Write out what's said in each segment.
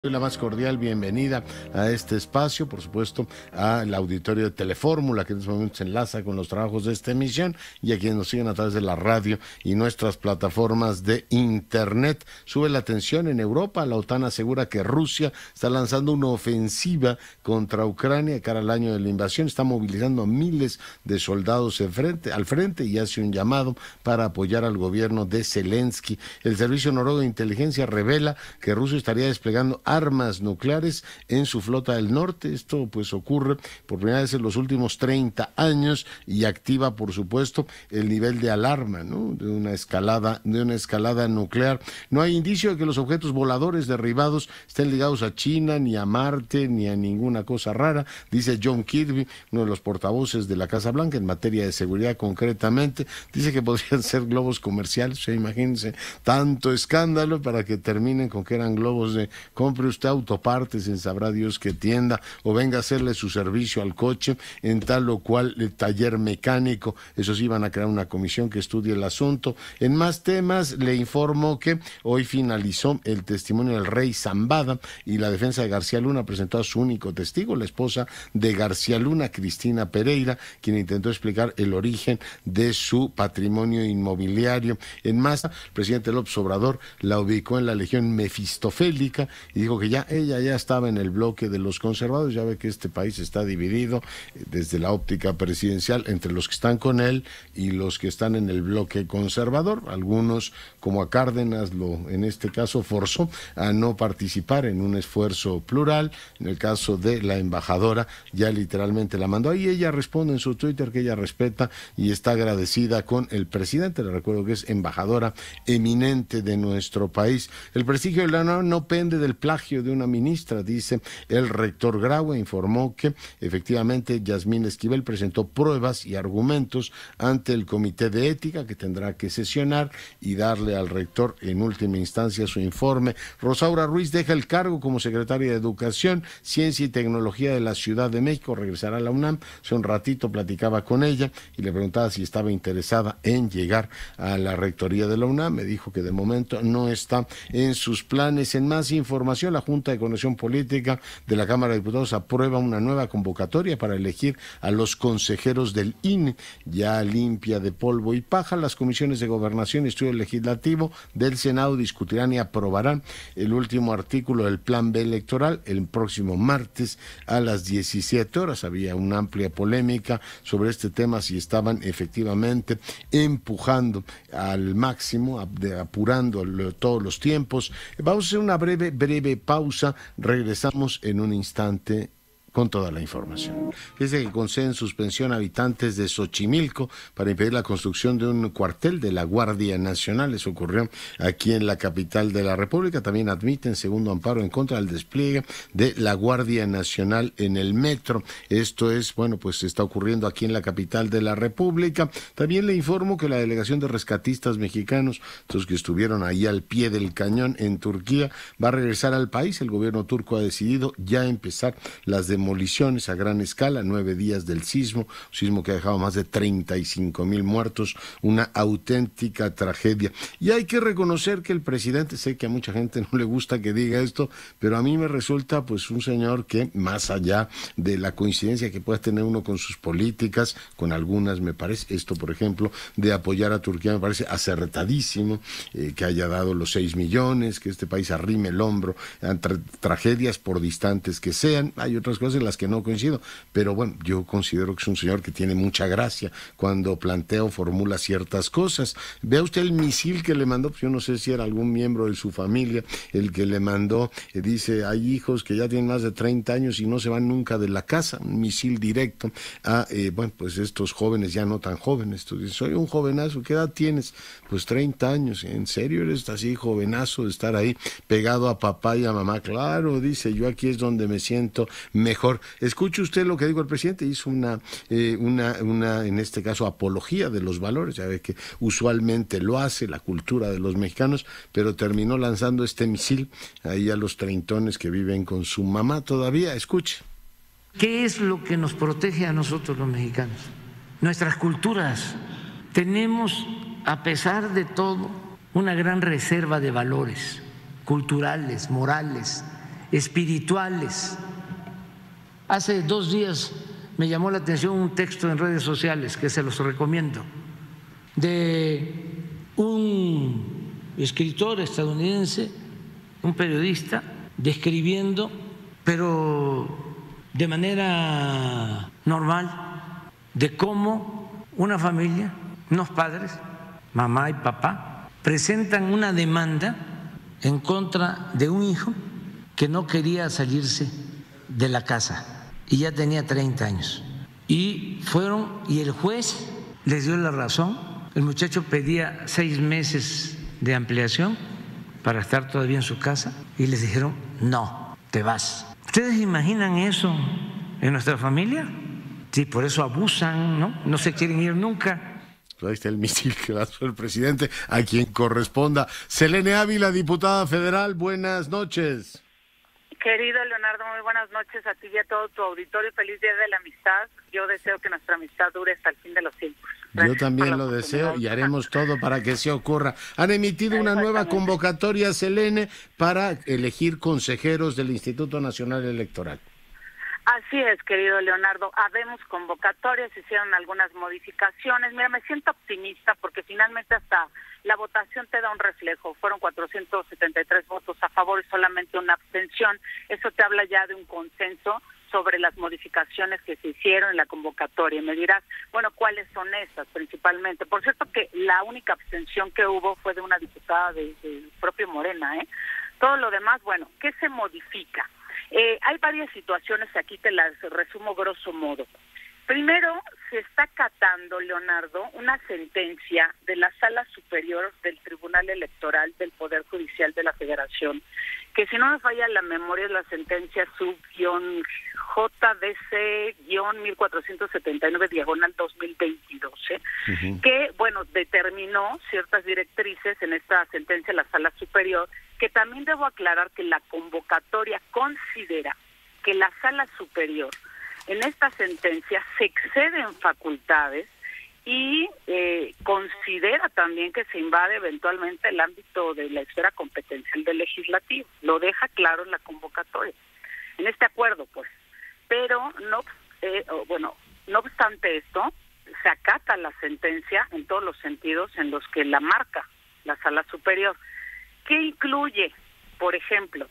La más cordial bienvenida a este espacio, por supuesto, al auditorio de Telefórmula, que en estos momentos se enlaza con los trabajos de esta emisión, y a quienes nos siguen a través de la radio y nuestras plataformas de Internet. Sube la tensión en Europa. La OTAN asegura que Rusia está lanzando una ofensiva contra Ucrania cara al año de la invasión. Está movilizando a miles de soldados al frente y hace un llamado para apoyar al gobierno de Zelensky. El Servicio Noruego de Inteligencia revela que Rusia estaría desplegando armas nucleares en su flota del norte. Esto pues ocurre por primera vez en los últimos 30 años y activa, por supuesto, el nivel de alarma, ¿no?, de una escalada nuclear. No hay indicio de que los objetos voladores derribados estén ligados a China, ni a Marte, ni a ninguna cosa rara, dice John Kirby, uno de los portavoces de la Casa Blanca en materia de seguridad concretamente. Dice que podrían ser globos comerciales. O sea, imagínense tanto escándalo para que terminen con que eran globos de compre usted autopartes en sabrá Dios qué tienda, o venga a hacerle su servicio al coche en tal o cual taller mecánico. Eso sí, van a crear una comisión que estudie el asunto. En más temas, le informo que hoy finalizó el testimonio del rey Zambada y la defensa de García Luna presentó a su único testigo, la esposa de García Luna, Cristina Pereira, quien intentó explicar el origen de su patrimonio inmobiliario. En más, el presidente López Obrador la ubicó en la legión mefistofélica y dijo que ella ya estaba en el bloque de los conservadores. Ya ve que este país está dividido desde la óptica presidencial entre los que están con él y los que están en el bloque conservador. Algunos, como a Cárdenas, en este caso forzó a no participar en un esfuerzo plural. En el caso de la embajadora, ya literalmente la mandó. Ahí ella responde en su Twitter que ella respeta y está agradecida con el presidente. Le recuerdo que es embajadora eminente de nuestro país. El prestigio de la UNAM no pende del plagio de una ministra, dice el rector Graue. Informó que efectivamente Yasmín Esquivel presentó pruebas y argumentos ante el comité de ética, que tendrá que sesionar y darle al rector en última instancia su informe. Rosaura Ruiz deja el cargo como secretaria de Educación, Ciencia y Tecnología de la Ciudad de México. Regresará a la UNAM. Hace un ratito platicaba con ella y le preguntaba si estaba interesada en llegar a la rectoría de la UNAM. Me dijo que de momento no está en sus planes. En más información, la Junta de Coordinación Política de la Cámara de Diputados aprueba una nueva convocatoria para elegir a los consejeros del INE, ya limpia de polvo y paja. Las comisiones de Gobernación y Estudio Legislativo del Senado discutirán y aprobarán el último artículo del Plan B electoral el próximo martes a las 17 horas. Había una amplia polémica sobre este tema, si estaban efectivamente empujando al máximo, apurando todos los tiempos. Vamos a hacer una breve pausa. Regresamos en un instante con toda la información. Fíjese que conceden suspensión a habitantes de Xochimilco para impedir la construcción de un cuartel de la Guardia Nacional. Eso ocurrió aquí en la capital de la República. También admiten segundo amparo en contra del despliegue de la Guardia Nacional en el metro. Esto es, bueno, pues está ocurriendo aquí en la capital de la República. También le informo que la delegación de rescatistas mexicanos, los que estuvieron ahí al pie del cañón en Turquía, va a regresar al país. El gobierno turco ha decidido ya empezar las demoliciones a gran escala, 9 días del sismo que ha dejado más de 35,000 muertos, una auténtica tragedia. Y hay que reconocer que el presidente, sé que a mucha gente no le gusta que diga esto, pero a mí me resulta pues un señor que, más allá de la coincidencia que pueda tener uno con sus políticas, con algunas me parece, esto por ejemplo, de apoyar a Turquía me parece acertadísimo, que haya dado los 6 millones, que este país arrime el hombro ante tragedias por distantes que sean. Hay otras cosas en las que no coincido, pero bueno, yo considero que es un señor que tiene mucha gracia cuando plantea o formula ciertas cosas. Vea usted el misil que le mandó, pues yo no sé si era algún miembro de su familia el que le mandó, dice, hay hijos que ya tienen más de 30 años y no se van nunca de la casa, un misil directo a, bueno, pues estos jóvenes ya no tan jóvenes. Tú dices, soy un jovenazo, ¿qué edad tienes? Pues 30 años, ¿en serio eres así jovenazo de estar ahí pegado a papá y a mamá? Claro, dice, yo aquí es donde me siento mejor. Escuche usted lo que dijo el presidente. Hizo una en este caso apología de los valores, ya ve que usualmente lo hace la cultura de los mexicanos, pero terminó lanzando este misil ahí a los treintones que viven con su mamá todavía. Escuche. ¿Qué es lo que nos protege a nosotros los mexicanos? Nuestras culturas. Tenemos, a pesar de todo, una gran reserva de valores culturales, morales, espirituales. Hace 2 días me llamó la atención un texto en redes sociales que se los recomiendo, de un escritor estadounidense, un periodista, describiendo, pero de manera normal, de cómo una familia, unos padres, mamá y papá, presentan una demanda en contra de un hijo que no quería salirse de la casa y ya tenía 30 años. Y fueron y el juez les dio la razón. El muchacho pedía 6 meses de ampliación para estar todavía en su casa y les dijeron, no, te vas. ¿Ustedes imaginan eso en nuestra familia? Sí, por eso abusan, ¿no? No se quieren ir nunca. Ahí está el misil que lanzó el presidente, a quien corresponda. Selene Ávila, diputada federal, buenas noches. Querido Leonardo, muy buenas noches a ti y a todo tu auditorio. Feliz Día de la Amistad. Yo deseo que nuestra amistad dure hasta el fin de los tiempos. Yo también lo deseo y haremos todo para que se ocurra. Han emitido una nueva convocatoria, Selene, para elegir consejeros del Instituto Nacional Electoral. Así es, querido Leonardo. Habemos convocatorias, se hicieron algunas modificaciones. Mira, me siento optimista porque finalmente hasta la votación te da un reflejo. Fueron 473 votos a favor y solamente una abstención. Eso te habla ya de un consenso sobre las modificaciones que se hicieron en la convocatoria. Me dirás, bueno, ¿cuáles son esas principalmente? Por cierto que la única abstención que hubo fue de una diputada del propio Morena, ¿eh? Todo lo demás, bueno, ¿qué se modifica? Hay varias situaciones, aquí te las resumo grosso modo. Primero, se está acatando, Leonardo, una sentencia de la Sala Superior del Tribunal Electoral del Poder Judicial de la Federación, que si no me falla la memoria es la sentencia sub-JDC-1479/2022, que, bueno, determinó ciertas directrices en esta sentencia de la Sala Superior, que también debo aclarar que la convocatoria considera que la Sala Superior en esta sentencia se excede en facultades y considera también que se invade eventualmente el ámbito de la esfera competencial del legislativo. Lo deja claro en la convocatoria, en este acuerdo, pues. Pero no obstante esto, se acata la sentencia en todos los sentidos en los que la marca la Sala Superior. ¿Qué incluye? Por ejemplo,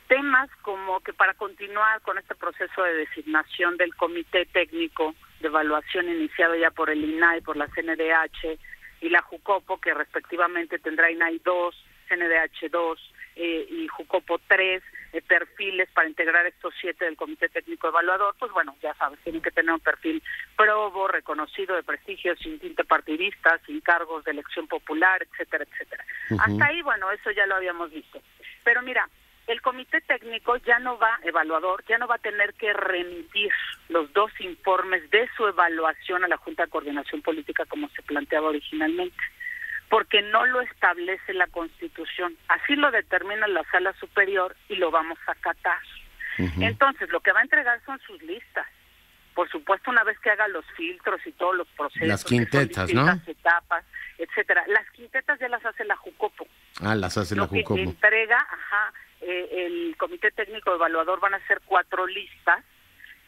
temas como que para continuar con este proceso de designación del Comité Técnico de Evaluación iniciado ya por el INAI, por la CNDH y la JUCOPO, que respectivamente tendrá INAI 2, CNDH 2 y JUCOPO 3, perfiles para integrar estos 7 del Comité Técnico Evaluador, pues bueno, ya sabes, tienen que tener un perfil probo, reconocido, de prestigio, sin tinte partidista, sin cargos de elección popular, etcétera, etcétera. Hasta ahí, bueno, eso ya lo habíamos visto. Pero mira, el Comité Técnico evaluador, ya no va a tener que remitir los 2 informes de su evaluación a la Junta de Coordinación Política como se planteaba originalmente, porque no lo establece la Constitución. Así lo determina la Sala Superior y lo vamos a acatar. Entonces, lo que va a entregar son sus listas. Por supuesto, una vez que haga los filtros y todos los procesos, las quintetas, ¿no? Etapas, etcétera. Las quintetas ya las hace la JUCOPO. Las hace la JUCOPO. Lo que entrega, el Comité Técnico Evaluador van a ser 4 listas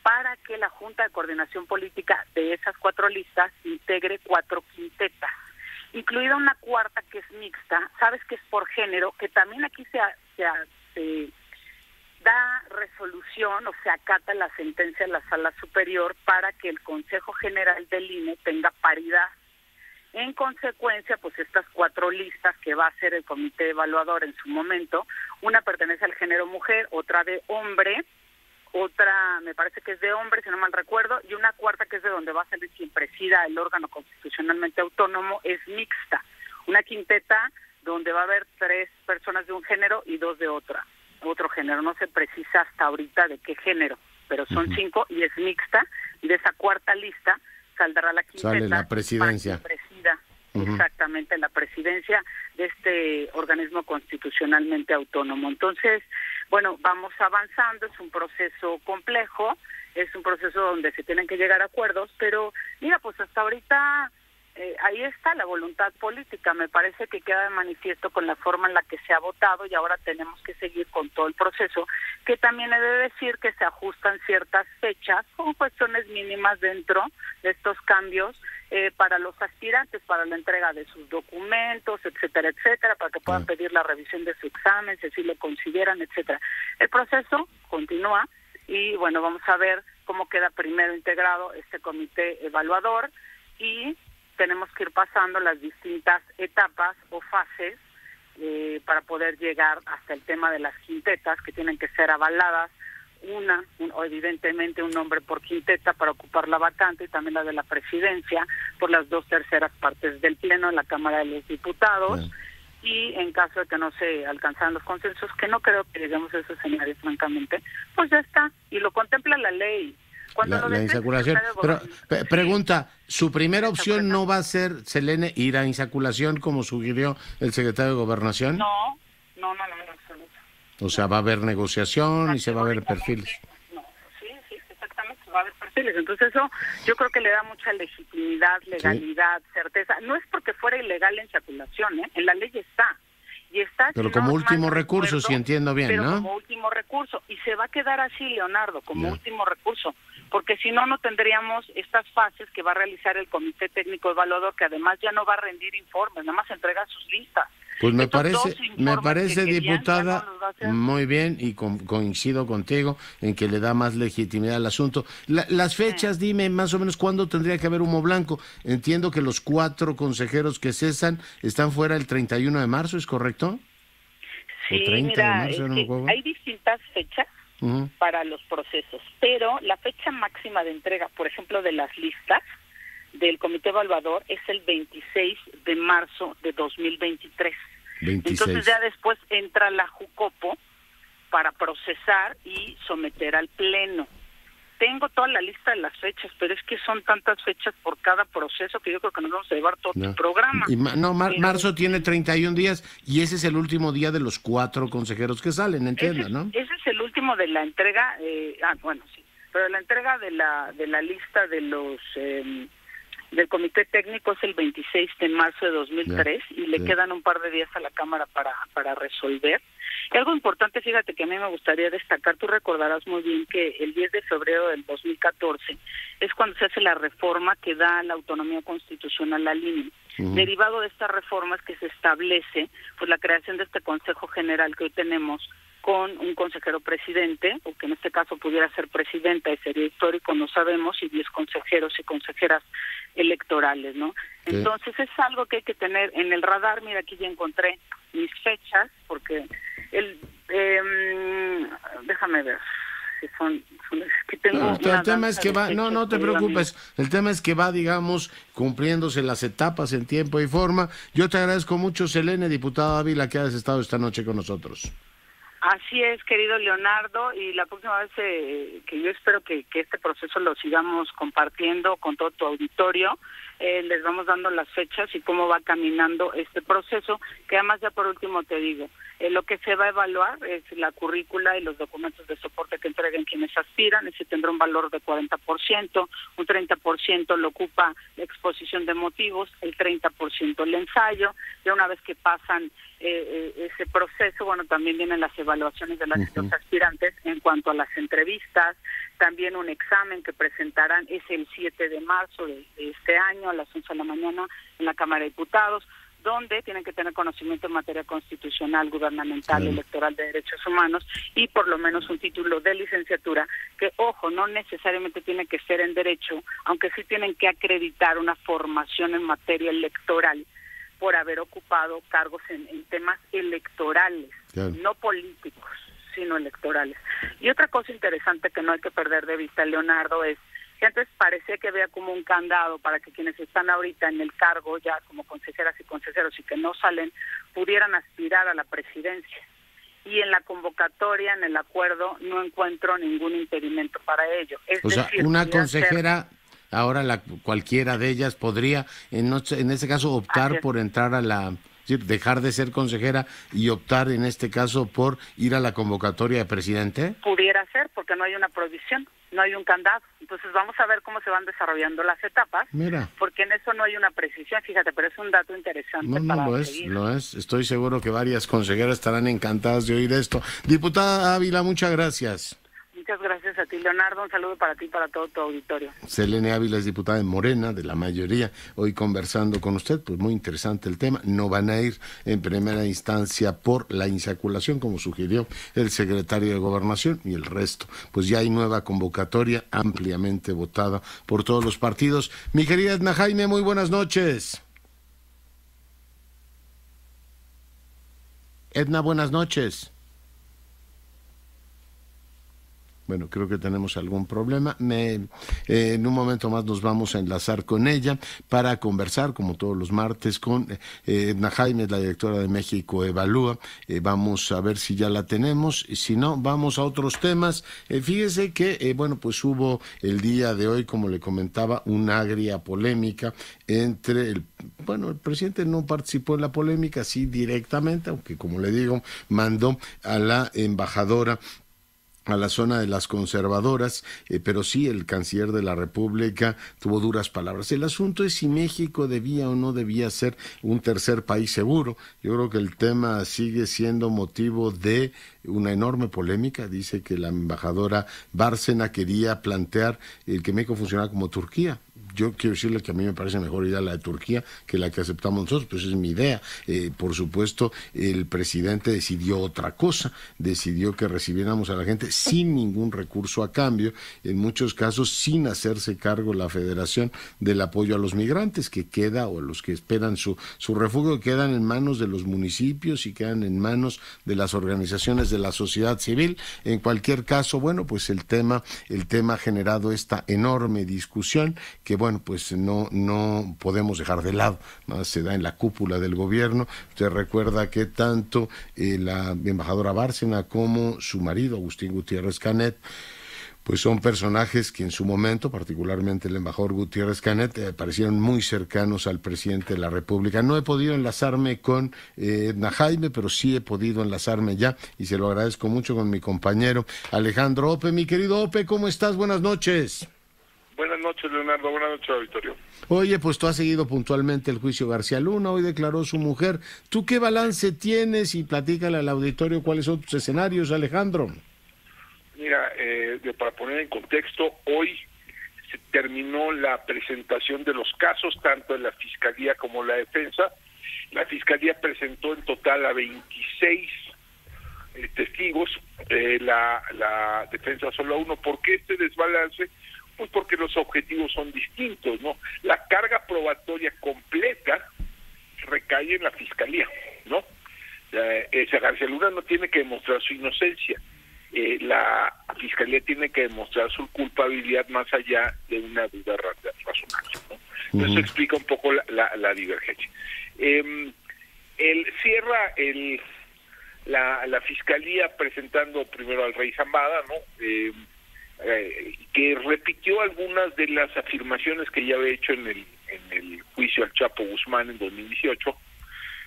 para que la Junta de Coordinación Política de esas 4 listas integre 4 quintetas, incluida una cuarta que es mixta, sabes que es por género, que también aquí se da resolución o se acata la sentencia de la Sala Superior para que el Consejo General del INE tenga paridad. En consecuencia, pues estas 4 listas que va a hacer el comité evaluador en su momento, una pertenece al género mujer, otra de hombre, otra me parece que es de hombre, si no mal recuerdo, y una cuarta que es de donde va a salir quien presida el órgano constitucionalmente autónomo, es mixta. Una quinteta donde va a haber 3 personas de un género y 2 de otro género. No se precisa hasta ahorita de qué género, pero son 5 y es mixta, y de esa cuarta lista saldrá la quinteta. Sale la presidencia. Para que presida exactamente la presidencia de este organismo constitucionalmente autónomo. Entonces, bueno, vamos avanzando, es un proceso complejo, es un proceso donde se tienen que llegar a acuerdos, pero mira, pues hasta ahorita ahí está la voluntad política. Me parece que queda de manifiesto con la forma en la que se ha votado y ahora tenemos que seguir con todo el proceso, que también he de decir que se ajustan ciertas fechas con cuestiones mínimas dentro de estos cambios para los aspirantes, para la entrega de sus documentos, etcétera, etcétera, para que puedan pedir la revisión de su examen, si así lo consideran, etcétera. El proceso continúa y bueno, vamos a ver cómo queda primero integrado este comité evaluador y tenemos que ir pasando las distintas etapas o fases para poder llegar hasta el tema de las quintetas, que tienen que ser avaladas, o evidentemente un nombre por quinteta para ocupar la vacante, y también la de la presidencia por las 2/3 partes del Pleno en la Cámara de los Diputados. Bien. Y en caso de que no se alcanzaran los consensos, que no creo que lleguemos a esos escenarios, francamente, pues ya está, y lo contempla la ley. La insaculación. Pero pregunta, ¿su primera opción no va a ser, Selene, ir a insaculación como sugirió el secretario de Gobernación? No, en absoluto. O sea, va a haber negociación y se va a ver perfiles. No, sí, exactamente, va a haber perfiles. Entonces eso yo creo que le da mucha legitimidad, legalidad, certeza. No es porque fuera ilegal la insaculación, en la ley está. Y está, pero como último recurso, si entiendo bien, pero ¿no? Como último recurso, y se va a quedar así, Leonardo, como último recurso, porque si no, no tendríamos estas fases que va a realizar el Comité Técnico Evaluador, que además ya no va a rendir informes, nada más entrega sus listas. Pues me parece, diputada, muy bien, y coincido contigo en que le da más legitimidad al asunto. Las fechas, dime más o menos cuándo tendría que haber humo blanco. Entiendo que los 4 consejeros que cesan están fuera el 31 de marzo, ¿es correcto? Sí, mira, hay distintas fechas para los procesos, pero la fecha máxima de entrega, por ejemplo, de las listas del Comité Evaluador es el 26 de marzo de 2023. 26. Entonces ya después entra la Jucopo para procesar y someter al Pleno. Tengo toda la lista de las fechas, pero es que son tantas fechas por cada proceso que yo creo que nos vamos a llevar todo el programa. Marzo tiene 31 días y ese es el último día de los 4 consejeros que salen, entiendo, ¿no? Ese es el último de la entrega, bueno, sí, pero la entrega de la lista de los del Comité Técnico es el 26 de marzo de 2003 y le quedan un par de días a la Cámara para resolver. Y algo importante, fíjate, que a mí me gustaría destacar, tú recordarás muy bien que el 10 de febrero del 2014 es cuando se hace la reforma que da la autonomía constitucional al INE. Derivado de esta reforma es que se establece pues la creación de este Consejo General que hoy tenemos con un consejero presidente, o que en este caso pudiera ser presidenta, y sería histórico, no sabemos, y 10 consejeros y consejeras electorales, ¿no? Sí. Entonces es algo que hay que tener en el radar. Mira, aquí ya encontré mis fechas, porque déjame ver si son que tengo el tema es que va, no te preocupes, el tema es que va, digamos, cumpliéndose las etapas en tiempo y forma. Yo te agradezco mucho, Selene, diputada Ávila, que has estado esta noche con nosotros. Así es, querido Leonardo, y la próxima vez que yo espero que este proceso lo sigamos compartiendo con todo tu auditorio, les vamos dando las fechas y cómo va caminando este proceso, que además ya por último te digo, lo que se va a evaluar es la currícula y los documentos de soporte que entreguen quienes aspiran. Ese tendrá un valor de 40%, un 30% lo ocupa la exposición de motivos, el 30% el ensayo. Ya una vez que pasan ese proceso, bueno, también vienen las evaluaciones de los aspirantes en cuanto a las entrevistas, también un examen que presentarán es el 7 de marzo de este año a las 11 de la mañana en la Cámara de Diputados, donde tienen que tener conocimiento en materia constitucional, gubernamental, electoral, de derechos humanos, y por lo menos un título de licenciatura, que, ojo, no necesariamente tiene que ser en derecho, aunque sí tienen que acreditar una formación en materia electoral por haber ocupado cargos en temas electorales, no políticos, sino electorales. Y otra cosa interesante que no hay que perder de vista, Leonardo, es que antes parecía que había como un candado para que quienes están ahorita en el cargo, ya como consejeras y consejeros, y que no salen, pudieran aspirar a la presidencia. Y en la convocatoria, en el acuerdo, no encuentro ningún impedimento para ello. Es decir, una consejera, ahora cualquiera de ellas podría, en ese caso, optar por entrar a la... dejar de ser consejera y optar en este caso por ir a la convocatoria de presidente. Pudiera ser, porque no hay una prohibición. no hay un candado. Entonces vamos a ver cómo se van desarrollando las etapas, porque en eso no hay una precisión, fíjate, pero es un dato interesante. No, lo es. Estoy seguro que varias consejeras estarán encantadas de oír esto. Diputada Ávila, muchas gracias. Muchas gracias a ti, Leonardo. Un saludo para ti y para todo tu auditorio. Selene Ávila es diputada de Morena, de la mayoría, hoy conversando con usted, pues muy interesante el tema. No van a ir en primera instancia por la insaculación, como sugirió el secretario de Gobernación, y el resto. Pues ya hay nueva convocatoria ampliamente votada por todos los partidos. Mi querida Edna Jaime, muy buenas noches. Edna, buenas noches. Bueno, creo que tenemos algún problema. En un momento más nos vamos a enlazar con ella para conversar, como todos los martes, con Edna Jaime, la directora de México Evalúa. Vamos a ver si ya la tenemos. Y si no, vamos a otros temas. Fíjese que, pues hubo el día de hoy, como le comentaba, una agria polémica entre el presidente no participó en la polémica, sí directamente, aunque como le digo, mandó a la embajadora a la zona de las conservadoras, pero sí el canciller de la República tuvo duras palabras. El asunto es si México debía o no debía ser un tercer país seguro. Yo creo que el tema sigue siendo motivo de una enorme polémica. Dice que la embajadora Bárcena quería plantear el que México funcionara como Turquía. Yo quiero decirle que a mí me parece mejor idea la de Turquía que la que aceptamos nosotros, pues es mi idea. Por supuesto, el presidente decidió otra cosa, decidió que recibiéramos a la gente sin ningún recurso a cambio, en muchos casos sin hacerse cargo la Federación del apoyo a los migrantes, que queda, o los que esperan su refugio, quedan en manos de los municipios y quedan en manos de las organizaciones de la sociedad civil. En cualquier caso, pues el tema ha generado esta enorme discusión que pues no podemos dejar de lado, ¿no? Se da en la cúpula del gobierno. Usted recuerda que tanto la embajadora Bárcena como su marido, Agustín Gutiérrez Canet, pues son personajes que en su momento, particularmente el embajador Gutiérrez Canet, parecieron muy cercanos al presidente de la República. No he podido enlazarme con Edna Jaime, pero sí he podido enlazarme ya, y se lo agradezco mucho, con mi compañero Alejandro Ope. Mi querido Ope, ¿cómo estás? Buenas noches. Buenas noches, Leonardo. Buenas noches, auditorio. Oye, pues tú has seguido puntualmente el juicio García Luna. Hoy declaró su mujer. ¿Tú qué balance tienes? Y platícale al auditorio cuáles son tus escenarios, Alejandro. Mira, para poner en contexto, hoy se terminó la presentación de los casos, tanto en la Fiscalía como la Defensa. La Fiscalía presentó en total a 26 testigos, la Defensa solo a uno. ¿Por qué este desbalance? Pues porque los objetivos son distintos, ¿no? La carga probatoria completa recae en la Fiscalía, ¿no? García Luna no tiene que demostrar su inocencia. La Fiscalía tiene que demostrar su culpabilidad más allá de una duda razonable, ¿no? Eso explica un poco la divergencia. Cierra la Fiscalía presentando primero al rey Zambada, ¿no? Que repitió algunas de las afirmaciones que ya había hecho en el juicio al Chapo Guzmán en 2018,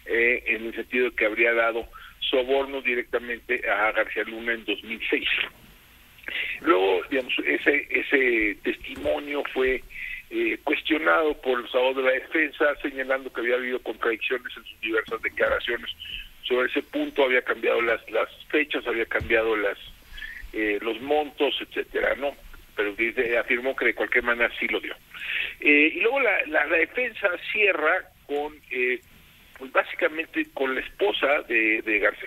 en el sentido de que habría dado sobornos directamente a García Luna en 2006. Luego, digamos, ese testimonio fue cuestionado por los abogados de la Defensa, señalando que había habido contradicciones en sus diversas declaraciones sobre ese punto. Había cambiado las fechas, había cambiado los montos, etcétera, ¿no? Pero afirmó que de cualquier manera sí lo dio. Y luego la Defensa cierra con, pues básicamente con la esposa de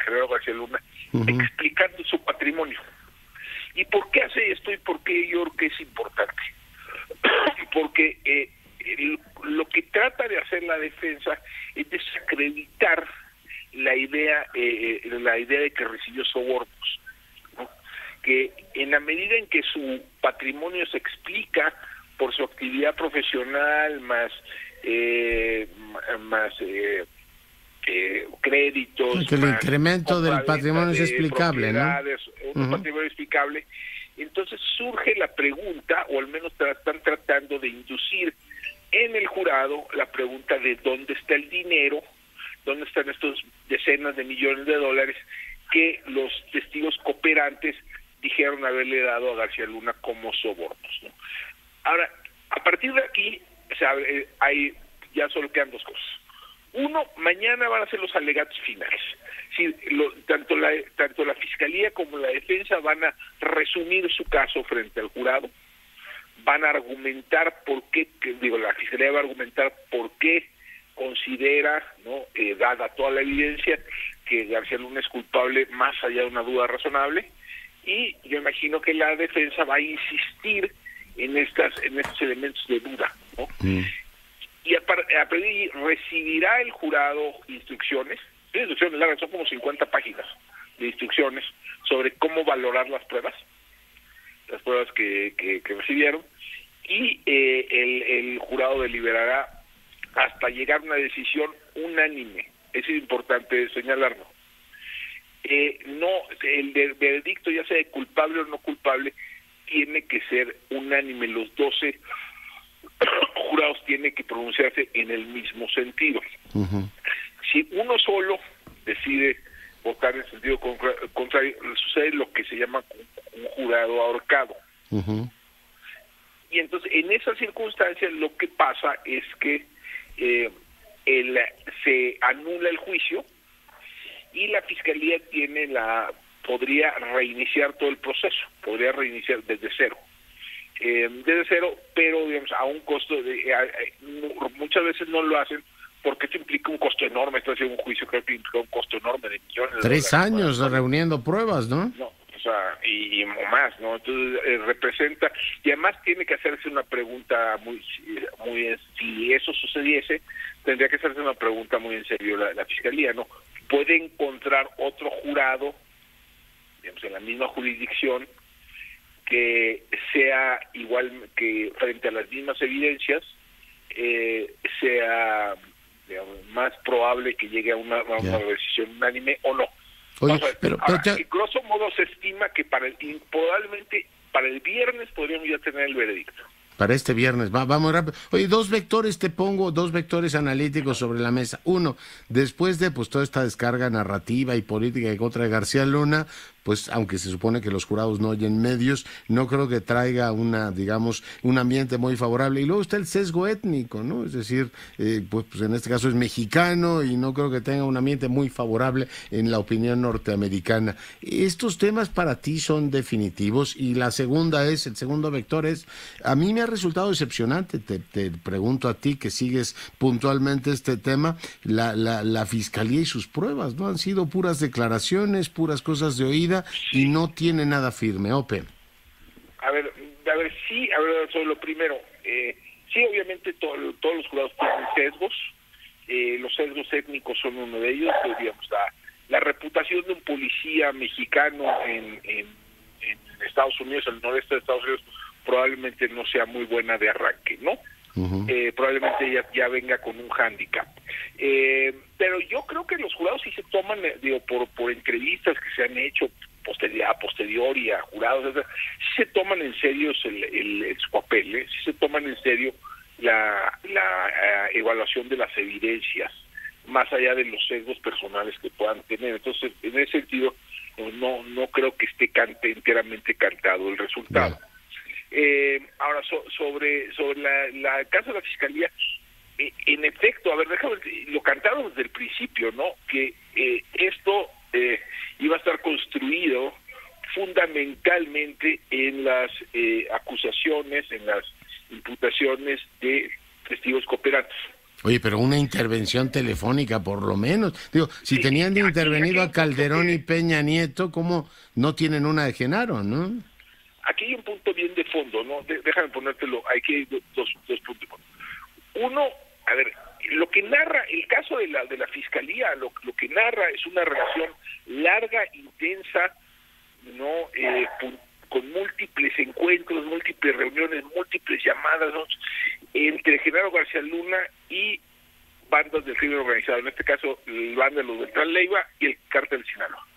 Gerardo García Luna, explicando su patrimonio. ¿Y por qué hace esto y por qué yo creo que es importante? Porque lo que trata de hacer la Defensa es desacreditar la idea de que recibió sobornos, ¿no? Que en la medida en que su patrimonio se explica por su actividad profesional más créditos, que el incremento del patrimonio es explicable, ¿no? Un patrimonio explicable. Entonces surge la pregunta, o al menos están tratando de inducir en el jurado la pregunta de dónde está el dinero, dónde están estos decenas de millones de dólares que los testigos cooperantes dijeron haberle dado a García Luna como sobornos, ¿no? Ahora, a partir de aquí, o sea, ya solo quedan dos cosas. Uno, mañana van a ser los alegatos finales. Sí, tanto la Fiscalía como la defensa van a resumir su caso frente al jurado, van a argumentar la Fiscalía va a argumentar por qué considera, ¿no?, dada toda la evidencia, que García Luna es culpable más allá de una duda razonable, y yo imagino que la defensa va a insistir en estos elementos de duda, ¿no? Y a partir de ahí recibirá el jurado instrucciones largas, son como 50 páginas de instrucciones sobre cómo valorar las pruebas que recibieron, y el jurado deliberará hasta llegar a una decisión unánime. Eso es importante señalarlo. El veredicto, ya sea de culpable o no culpable, tiene que ser unánime. Los 12 jurados tienen que pronunciarse en el mismo sentido. Si uno solo decide votar en sentido contrario, sucede lo que se llama un jurado ahorcado. Y entonces, en esas circunstancias, lo que pasa es que se anula el juicio y la Fiscalía podría reiniciar todo el proceso, podría reiniciar desde cero, pero digamos a un costo muchas veces no lo hacen porque esto implica un costo enorme. Esto es un juicio que implica un costo enorme de millones de $3 años reuniendo pruebas, ¿no? No, o sea, y más, ¿no? Entonces representa, y además tiene que hacerse una pregunta muy si eso sucediese, tendría que hacerse una pregunta muy en serio la Fiscalía, ¿no? Puede encontrar otro jurado, digamos, en la misma jurisdicción, que sea igual, que frente a las mismas evidencias sea, digamos, más probable que llegue a una decisión unánime o no. Oye, pero grosso modo se estima que probablemente para el viernes podríamos ya tener el veredicto. Para este viernes, vamos rápido. Oye, dos vectores analíticos sobre la mesa. Uno, después de toda esta descarga narrativa y política en contra de García Luna, pues aunque se supone que los jurados no oyen medios, no creo que traiga un ambiente muy favorable. Y luego está el sesgo étnico, ¿no? Es decir, pues en este caso es mexicano y no creo que tenga un ambiente muy favorable en la opinión norteamericana. ¿Estos temas para ti son definitivos? Y el segundo vector es, a mí me ha resultado decepcionante, te pregunto a ti que sigues puntualmente este tema, la Fiscalía y sus pruebas, ¿no? Han sido puras declaraciones, puras cosas de oída, y no tiene nada firme. Ope. Sobre lo primero, sí, obviamente todos los jurados tienen sesgos, los sesgos étnicos son uno de ellos, digamos, la reputación de un policía mexicano en Estados Unidos, en el noreste de Estados Unidos, probablemente no sea muy buena de arranque, ¿no? Probablemente ya venga con un hándicap. Pero yo creo que los jurados sí se toman, por entrevistas que se han hecho a posteriori a jurados, sí se toman en serio su papel, sí se toman en serio la evaluación de las evidencias, más allá de los sesgos personales que puedan tener. Entonces, en ese sentido, no creo que esté enteramente cantado el resultado. Ahora, sobre la caso de la Fiscalía, en efecto, lo cantaron desde el principio, ¿no? Que esto iba a estar construido fundamentalmente en las acusaciones, en las imputaciones de testigos cooperantes. Oye, pero una intervención telefónica, por lo menos. Digo, si tenían intervenido a Calderón y Peña Nieto, ¿cómo no tienen una de Genaro, no? Aquí hay un punto bien de fondo, ¿no? Déjame ponértelo. Aquí hay dos puntos de fondo. Uno, lo que narra el caso de la Fiscalía, lo que narra es una relación larga, intensa, ¿no? Con múltiples encuentros, múltiples reuniones, múltiples llamadas, ¿no?, entre Genaro García Luna y bandas del crimen organizado, en este caso el banda de los Beltrán Leiva y el cártel de Sinaloa.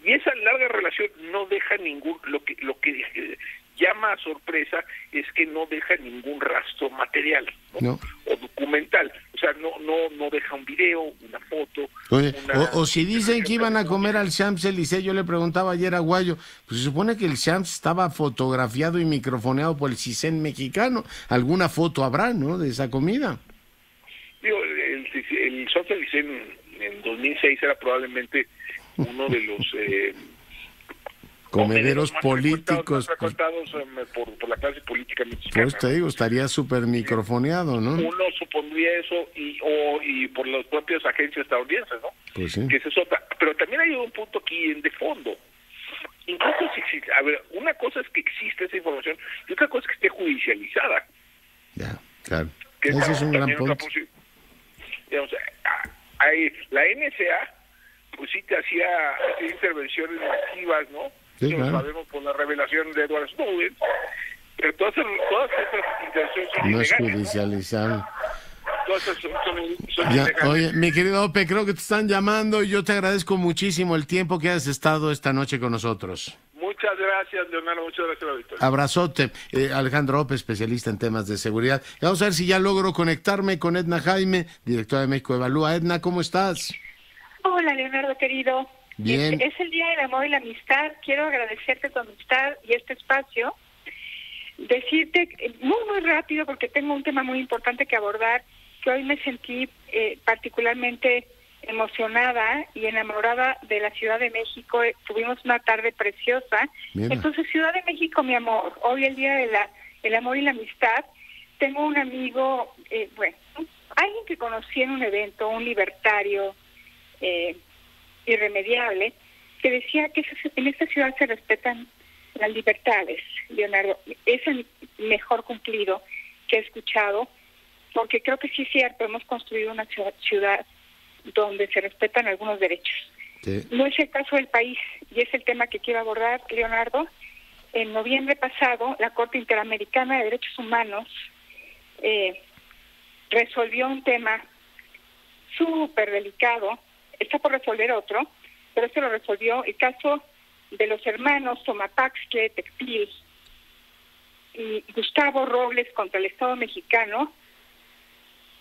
Y esa larga relación no deja lo que llama a sorpresa es que no deja ningún rastro material, ¿no? O documental. O sea, no deja un video, una foto. Oye, o si dicen que iban a comer al Champs-Élysées, yo le preguntaba ayer a Guayo, pues se supone que el Champs estaba fotografiado y microfoneado por el CISEN mexicano. Alguna foto habrá, ¿no?, de esa comida. Digo, el Champs-Élysées en 2006 era probablemente uno de los comederos políticos más frecuentados por la clase política mexicana. Por eso te digo, estaría súper microfoneado, ¿no? Uno supondría eso y por las propias agencias estadounidenses, ¿no? Pues sí. Que esa es otra. Pero también hay un punto aquí de fondo. Incluso si existe, a ver, una cosa es que existe esa información y otra cosa es que esté judicializada. Ya, claro. Que ese es un gran punto. Digamos, la NSA, pues sí te hacía intervenciones masivas, ¿no? Sí, Lo claro. sabemos por la revelación de Edward Snowden, pero todas esas intervenciones son No es ilegales, judicializable. ¿no? Todas esas son Ya, ilegales. oye, mi querido Ope, creo que te están llamando y yo te agradezco muchísimo el tiempo que has estado esta noche con nosotros. Muchas gracias, Leonardo, muchas gracias, auditorio. Abrazote. Alejandro Ope, especialista en temas de seguridad. Vamos a ver si ya logro conectarme con Edna Jaime, directora de México Evalúa. Edna, ¿cómo estás? Hola, Leonardo, querido. Bien. Es el Día del Amor y la Amistad. Quiero agradecerte tu amistad y este espacio. Decirte muy rápido, porque tengo un tema muy importante que abordar, que hoy me sentí particularmente emocionada y enamorada de la Ciudad de México. Tuvimos una tarde preciosa. Mira. Entonces, Ciudad de México, mi amor, hoy el Día del Amor y la Amistad. Tengo un amigo, alguien que conocí en un evento, un libertario irremediable, que decía que en esta ciudad se respetan las libertades, Leonardo. Es el mejor cumplido que he escuchado, porque creo que sí es cierto, hemos construido una ciudad donde se respetan algunos derechos. Sí. No es el caso del país, y es el tema que quiero abordar, Leonardo. En noviembre pasado, la Corte Interamericana de Derechos Humanos resolvió un tema súper delicado. Está por resolver otro, pero este lo resolvió el caso de los hermanos Tomapaxtle, Tectil y Gustavo Robles contra el Estado mexicano,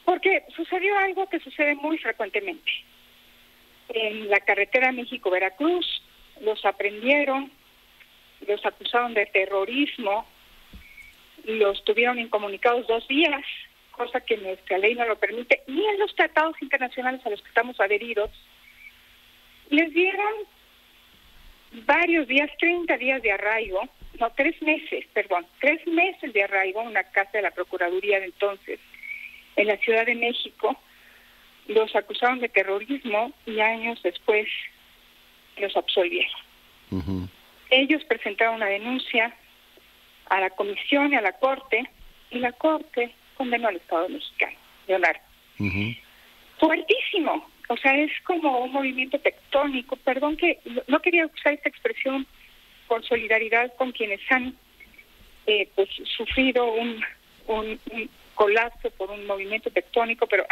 porque sucedió algo que sucede muy frecuentemente. En la carretera México-Veracruz los aprendieron, los acusaron de terrorismo, los tuvieron incomunicados 2 días, cosa que nuestra ley no lo permite, ni en los tratados internacionales a los que estamos adheridos. Les dieron varios días, 30 días de arraigo, 3 meses de arraigo en una casa de la Procuraduría de entonces, en la Ciudad de México. Los acusaron de terrorismo y años después los absolvieron. Uh-huh. Ellos presentaron una denuncia a la comisión y a la Corte, y la Corte condenó al Estado mexicano, Leonardo. Uh-huh. Fuertísimo. O sea, es como un movimiento tectónico. Perdón que no quería usar esta expresión por solidaridad con quienes han sufrido un colapso por un movimiento tectónico, pero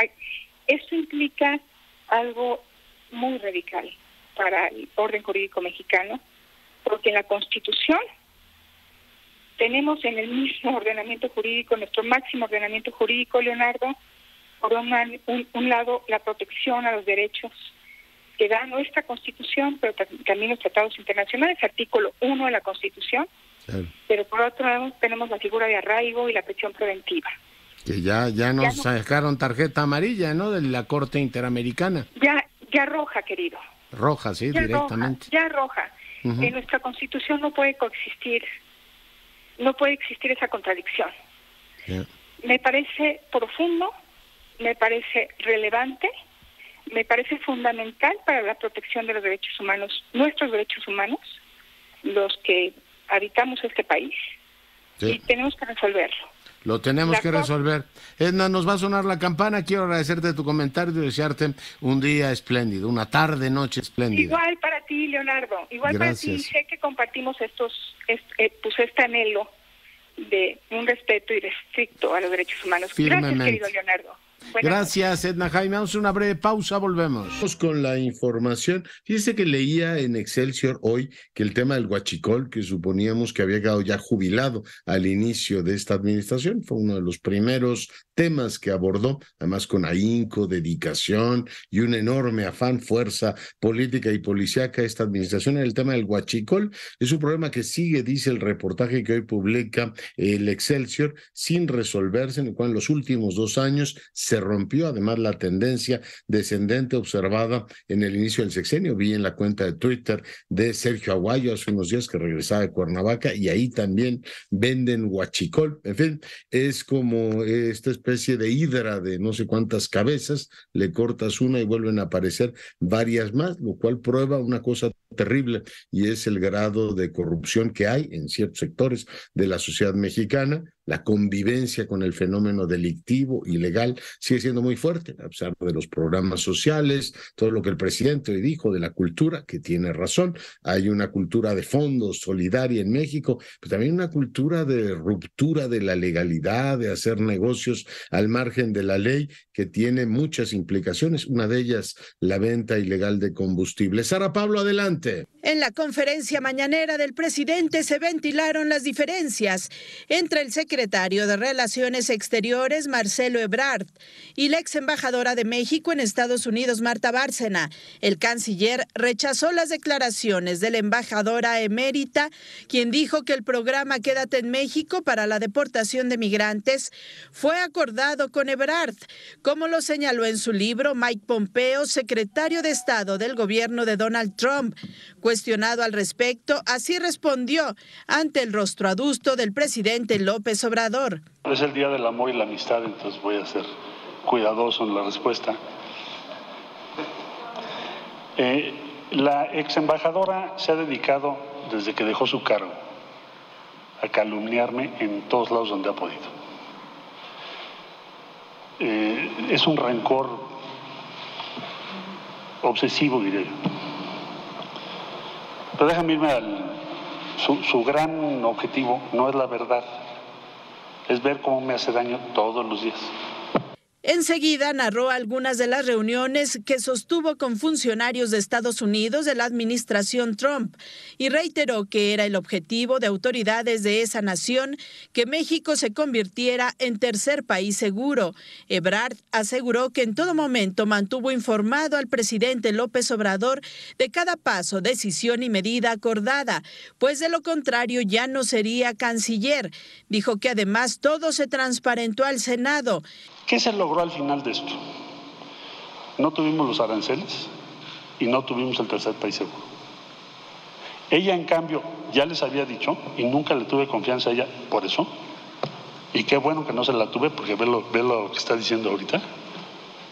esto implica algo muy radical para el orden jurídico mexicano, porque en la Constitución tenemos en el mismo ordenamiento jurídico, nuestro máximo ordenamiento jurídico, Leonardo, por un lado la protección a los derechos que da nuestra Constitución, pero también los tratados internacionales, artículo 1 de la Constitución, claro. Pero por otro lado tenemos la figura de arraigo y la prisión preventiva. Que ya nos sacaron tarjeta amarilla, ¿no?, de la Corte Interamericana. Ya roja, querido. Roja, sí, ya directamente. Ya roja. Uh-huh. En nuestra Constitución no puede existir esa contradicción. Yeah. Me parece profundo, me parece relevante, me parece fundamental para la protección de los derechos humanos, nuestros derechos humanos, los que habitamos este país, sí. Y tenemos que resolverlo. Lo tenemos que resolver. Edna, nos va a sonar la campana. Quiero agradecerte tu comentario y desearte un día espléndido, una tarde, noche espléndida. Igual para ti, Leonardo. Igual Gracias. Para ti. Sé que compartimos este anhelo de un respeto irrestricto a los derechos humanos. Firmemente. Gracias, querido Leonardo. Gracias, Edna Jaime. Vamos a una breve pausa, volvemos. Vamos con la información. Fíjese que leía en Excelsior hoy que el tema del huachicol, que suponíamos que había quedado ya jubilado al inicio de esta administración, fue uno de los primeros temas que abordó, además con ahínco, dedicación y un enorme afán, fuerza política y policíaca esta administración. En el tema del huachicol es un problema que sigue, dice el reportaje que hoy publica el Excelsior, sin resolverse, en el cual en los últimos 2 años se rompió además la tendencia descendente observada en el inicio del sexenio. Vi en la cuenta de Twitter de Sergio Aguayo hace unos días que regresaba de Cuernavaca y ahí también venden huachicol. En fin, es como esta especie de hidra de no sé cuántas cabezas, le cortas una y vuelven a aparecer varias más, lo cual prueba una cosa terrible y es el grado de corrupción que hay en ciertos sectores de la sociedad mexicana. La convivencia con el fenómeno delictivo, ilegal, sigue siendo muy fuerte, a pesar de los programas sociales, todo lo que el presidente hoy dijo de la cultura, que tiene razón. Hay una cultura de fondo solidaria en México, pero también una cultura de ruptura de la legalidad, de hacer negocios al margen de la ley, que tiene muchas implicaciones. Una de ellas, la venta ilegal de combustible. Sara Pablo, adelante. En la conferencia mañanera del presidente se ventilaron las diferencias entre el secretario de Relaciones Exteriores, Marcelo Ebrard, y la ex embajadora de México en Estados Unidos, Marta Bárcena. El canciller rechazó las declaraciones de la embajadora emérita, quien dijo que el programa Quédate en México para la deportación de migrantes fue acordado con Ebrard, como lo señaló en su libro Mike Pompeo, secretario de Estado del gobierno de Donald Trump. Cuestionado al respecto, así respondió ante el rostro adusto del presidente López Obrador. Es el Día del Amor y la Amistad, entonces voy a ser cuidadoso en la respuesta. La ex embajadora se ha dedicado, desde que dejó su cargo, a calumniarme en todos lados donde ha podido. Es un rencor obsesivo, diré yo. Pero déjame irme su gran objetivo no es la verdad, es ver cómo me hace daño todos los días. Enseguida narró algunas de las reuniones que sostuvo con funcionarios de Estados Unidos de la administración Trump y reiteró que era el objetivo de autoridades de esa nación que México se convirtiera en tercer país seguro. Ebrard aseguró que en todo momento mantuvo informado al presidente López Obrador de cada paso, decisión y medida acordada, pues de lo contrario ya no sería canciller. Dijo que además todo se transparentó al Senado. ¿Qué se logró al final de esto? No tuvimos los aranceles y no tuvimos el tercer país seguro. Ella, en cambio, ya les había dicho, y nunca le tuve confianza a ella por eso, y qué bueno que no se la tuve, porque ve lo que está diciendo ahorita,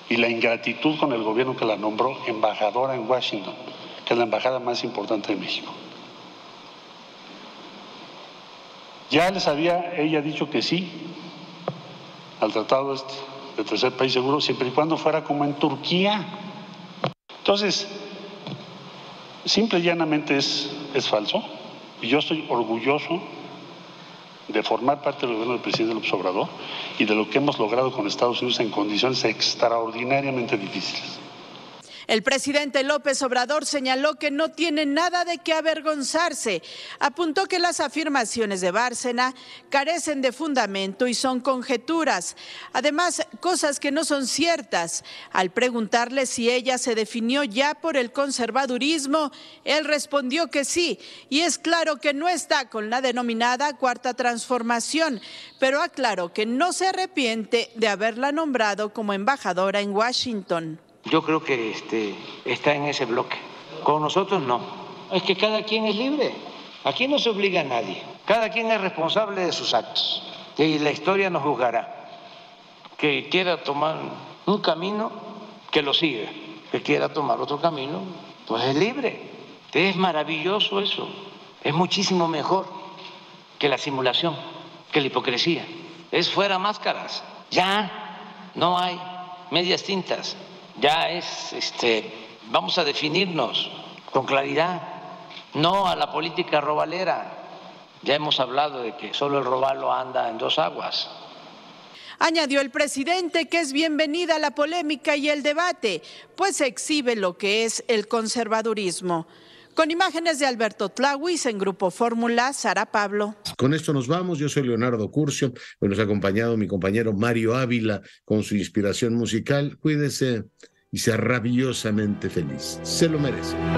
y la ingratitud con el gobierno que la nombró embajadora en Washington, que es la embajada más importante de México. Ya les había ella dicho que sí al tratado de tercer país seguro, siempre y cuando fuera como en Turquía. Entonces, simple y llanamente es falso, y yo estoy orgulloso de formar parte del gobierno del presidente López Obrador y de lo que hemos logrado con Estados Unidos en condiciones extraordinariamente difíciles. El presidente López Obrador señaló que no tiene nada de qué avergonzarse. Apuntó que las afirmaciones de Bárcena carecen de fundamento y son conjeturas. Además, cosas que no son ciertas. Al preguntarle si ella se definió ya por el conservadurismo, él respondió que sí. Y es claro que no está con la denominada Cuarta Transformación, pero aclaró que no se arrepiente de haberla nombrado como embajadora en Washington. Yo creo que está en ese bloque. Con nosotros no. Es que cada quien es libre. Aquí no se obliga a nadie. Cada quien es responsable de sus actos. Y la historia nos juzgará. Que quiera tomar un camino, que lo siga. Que quiera tomar otro camino, pues es libre. Es maravilloso eso. Es muchísimo mejor que la simulación, que la hipocresía. Es fuera máscaras. Ya no hay medias tintas. Ya vamos a definirnos con claridad, no a la política robalera. Ya hemos hablado de que solo el robalo anda en dos aguas. Añadió el presidente que es bienvenida la polémica y el debate, pues exhibe lo que es el conservadurismo. Con imágenes de Alberto Tláhuiz en Grupo Fórmula, Sara Pablo. Con esto nos vamos. Yo soy Leonardo Curcio. Hoy nos ha acompañado mi compañero Mario Ávila con su inspiración musical. Cuídese y sea rabiosamente feliz. Se lo merece.